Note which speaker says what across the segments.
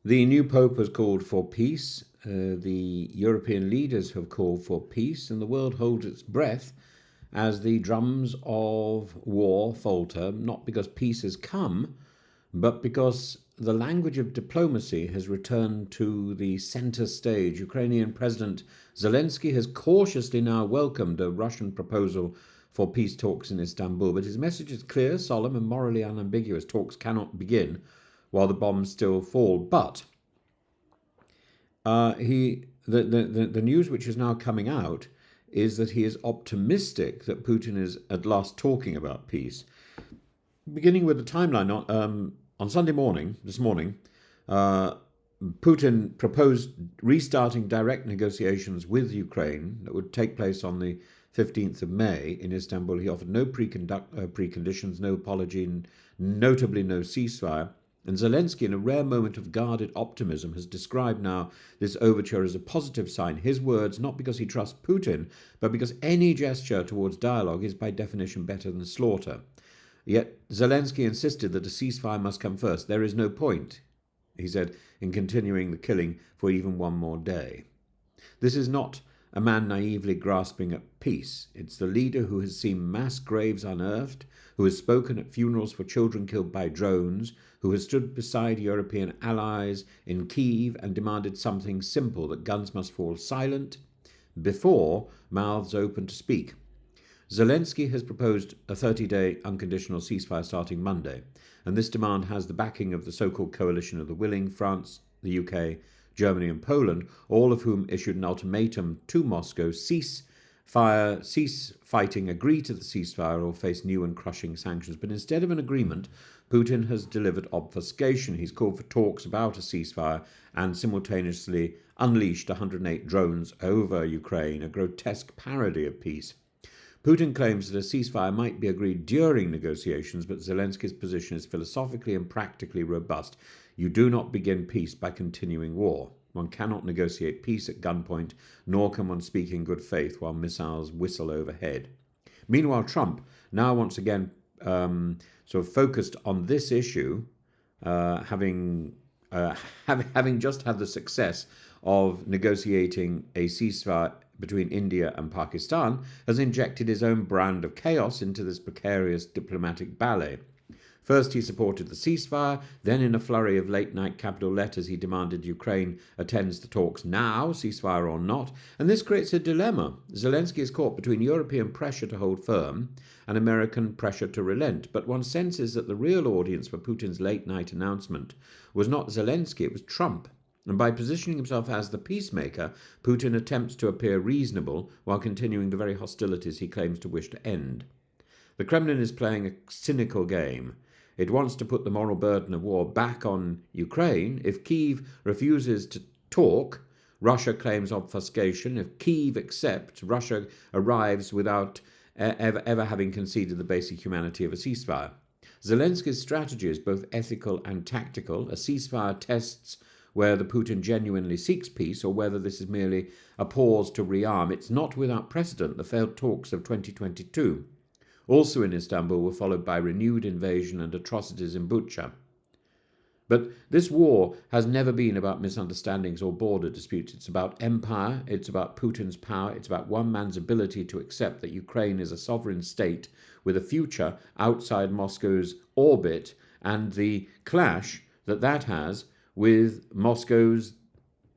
Speaker 1: The new Pope has called for peace. The European leaders have called for peace, and the world holds its breath as the drums of war falter, not because peace has come, but because the language of diplomacy has returned to the center stage. Ukrainian President Zelenskyy has cautiously now welcomed a Russian proposal for peace talks in Istanbul, but his message is clear, solemn, and morally unambiguous. Talks cannot begin while the bombs still fall. But the news which is now coming out is that he is optimistic that Putin is at last talking about peace. Beginning with the timeline, on Sunday morning, this morning, Putin proposed restarting direct negotiations with Ukraine that would take place on the 15th of May in Istanbul. He offered no preconditions, no apology, and notably no ceasefire. And Zelenskyy, in a rare moment of guarded optimism, has described now this overture as a positive sign. His words, not because he trusts Putin, but because any gesture towards dialogue is by definition better than slaughter. Yet Zelenskyy insisted that a ceasefire must come first. There is no point, he said, in continuing the killing for even one more day. This is not a man naively grasping at peace. It's the leader who has seen mass graves unearthed, who has spoken at funerals for children killed by drones, who has stood beside European allies in Kyiv and demanded something simple, that guns must fall silent before mouths open to speak. Zelenskyy has proposed a 30-day unconditional ceasefire starting Monday, and this demand has the backing of the so-called coalition of the willing, France, the UK, Germany and Poland, all of whom issued an ultimatum to Moscow: cease fighting, agree to the ceasefire, or face new and crushing sanctions. But instead of an agreement, Putin has delivered obfuscation. He's called for talks about a ceasefire and simultaneously unleashed 108 drones over Ukraine, a grotesque parody of peace. Putin claims that a ceasefire might be agreed during negotiations, but Zelenskyy's position is philosophically and practically robust. You do not begin peace by continuing war. One cannot negotiate peace at gunpoint, nor can one speak in good faith while missiles whistle overhead. Meanwhile, Trump, now once again sort of focused on this issue, having just had the success of negotiating a ceasefire between India and Pakistan, has injected his own brand of chaos into this precarious diplomatic ballet. First, he supported the ceasefire. Then, in a flurry of late-night capital letters, he demanded Ukraine attends the talks now, ceasefire or not. And this creates a dilemma. Zelenskyy is caught between European pressure to hold firm and American pressure to relent. But one senses that the real audience for Putin's late-night announcement was not Zelenskyy, it was Trump. And by positioning himself as the peacemaker, Putin attempts to appear reasonable while continuing the very hostilities he claims to wish to end. The Kremlin is playing a cynical game. It wants to put the moral burden of war back on Ukraine. If Kyiv refuses to talk, Russia claims obfuscation. If Kyiv accepts, Russia arrives without ever having conceded the basic humanity of a ceasefire. Zelenskyy's strategy is both ethical and tactical. A ceasefire tests whether Putin genuinely seeks peace or whether this is merely a pause to rearm. It's not without precedent. The failed talks of 2022, also in Istanbul, were followed by renewed invasion and atrocities in Bucha. But this war has never been about misunderstandings or border disputes. It's about empire, it's about Putin's power, it's about one man's ability to accept that Ukraine is a sovereign state with a future outside Moscow's orbit, and the clash that has with Moscow's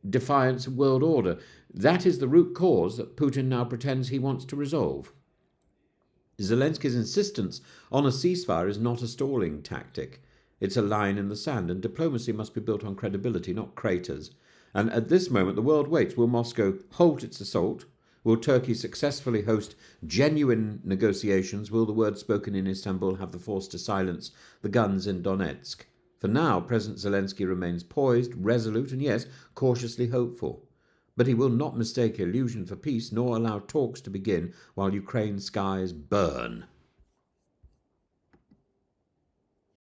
Speaker 1: defiance of world order. That is the root cause that Putin now pretends he wants to resolve. Zelenskyy's insistence on a ceasefire is not a stalling tactic. It's a line in the sand, and diplomacy must be built on credibility, not craters. And at this moment, the world waits. Will Moscow halt its assault? Will Turkey successfully host genuine negotiations? Will the words spoken in Istanbul have the force to silence the guns in Donetsk? For now, President Zelenskyy remains poised, resolute, and yes, cautiously hopeful. But he will not mistake illusion for peace, nor allow talks to begin while Ukraine's skies burn.